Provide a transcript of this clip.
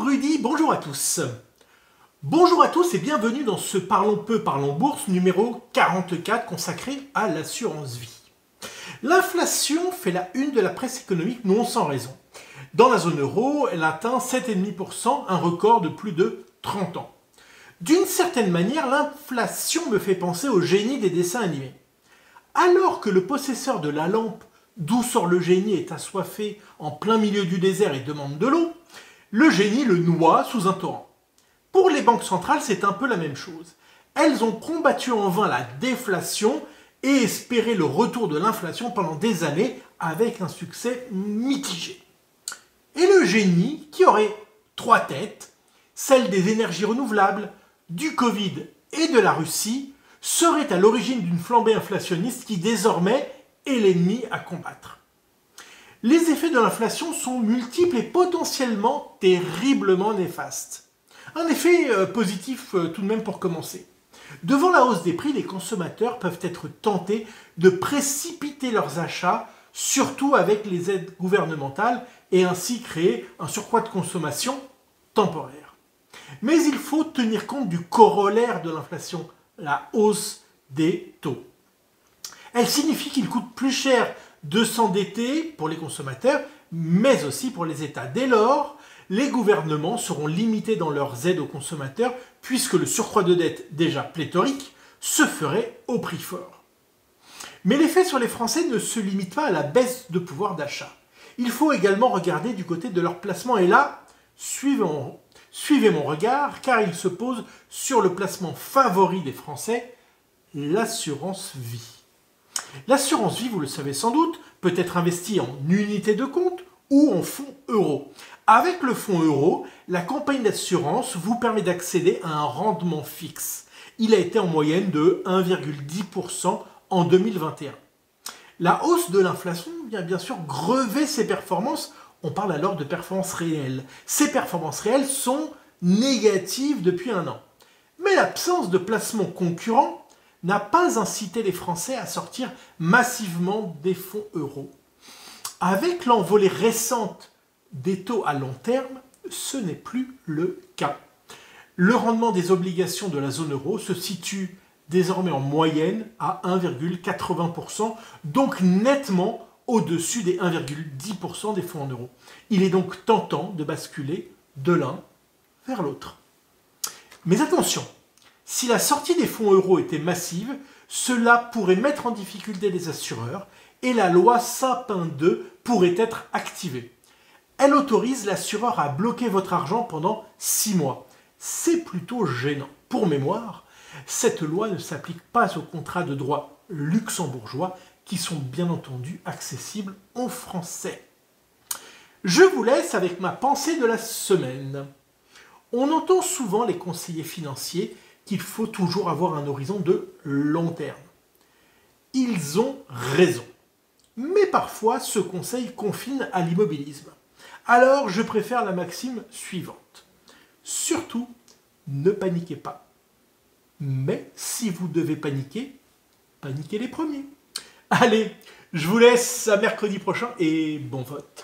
Rudy, bonjour à tous. Bonjour à tous et bienvenue dans ce Parlons peu, parlons bourse numéro 44 consacré à l'assurance vie. L'inflation fait la une de la presse économique non sans raison. Dans la zone euro, elle atteint 7,5%, un record de plus de 30 ans. D'une certaine manière, l'inflation me fait penser au génie des dessins animés. Alors que le possesseur de la lampe d'où sort le génie est assoiffé en plein milieu du désert et demande de l'eau, le génie le noie sous un torrent. Pour les banques centrales, c'est un peu la même chose. Elles ont combattu en vain la déflation et espéré le retour de l'inflation pendant des années avec un succès mitigé. Et le génie, qui aurait trois têtes, celle des énergies renouvelables, du Covid et de la Russie, serait à l'origine d'une flambée inflationniste qui désormais est l'ennemi à combattre. Les effets de l'inflation sont multiples et potentiellement terriblement néfastes. Un effet positif tout de même pour commencer. Devant la hausse des prix, les consommateurs peuvent être tentés de précipiter leurs achats, surtout avec les aides gouvernementales, et ainsi créer un surcroît de consommation temporaire. Mais il faut tenir compte du corollaire de l'inflation, la hausse des taux. Elle signifie qu'il coûte plus cher de s'endetter pour les consommateurs, mais aussi pour les États. Dès lors, les gouvernements seront limités dans leurs aides aux consommateurs puisque le surcroît de dette déjà pléthorique se ferait au prix fort. Mais l'effet sur les Français ne se limite pas à la baisse de pouvoir d'achat. Il faut également regarder du côté de leur placement et là, suivez mon regard car il se pose sur le placement favori des Français, l'assurance vie. L'assurance vie, vous le savez sans doute, peut être investie en unité de compte ou en fonds euros. Avec le fonds euro, la compagnie d'assurance vous permet d'accéder à un rendement fixe. Il a été en moyenne de 1,10% en 2021. La hausse de l'inflation vient bien sûr grever ces performances. On parle alors de performances réelles. Ces performances réelles sont négatives depuis un an. Mais l'absence de placements concurrents n'a pas incité les Français à sortir massivement des fonds euros. Avec l'envolée récente des taux à long terme, ce n'est plus le cas. Le rendement des obligations de la zone euro se situe désormais en moyenne à 1,80%, donc nettement au-dessus des 1,10% des fonds en euros. Il est donc tentant de basculer de l'un vers l'autre. Mais attention, si la sortie des fonds euros était massive, cela pourrait mettre en difficulté les assureurs et la loi Sapin 2 pourrait être activée. Elle autorise l'assureur à bloquer votre argent pendant 6 mois. C'est plutôt gênant. Pour mémoire, cette loi ne s'applique pas aux contrats de droit luxembourgeois qui sont bien entendu accessibles aux Français. Je vous laisse avec ma pensée de la semaine. On entend souvent les conseillers financiers qu'il faut toujours avoir un horizon de long terme. Ils ont raison. Mais parfois, ce conseil confine à l'immobilisme. Alors, je préfère la maxime suivante. Surtout, ne paniquez pas. Mais si vous devez paniquer, paniquez les premiers. Allez, je vous laisse à mercredi prochain et bon vote.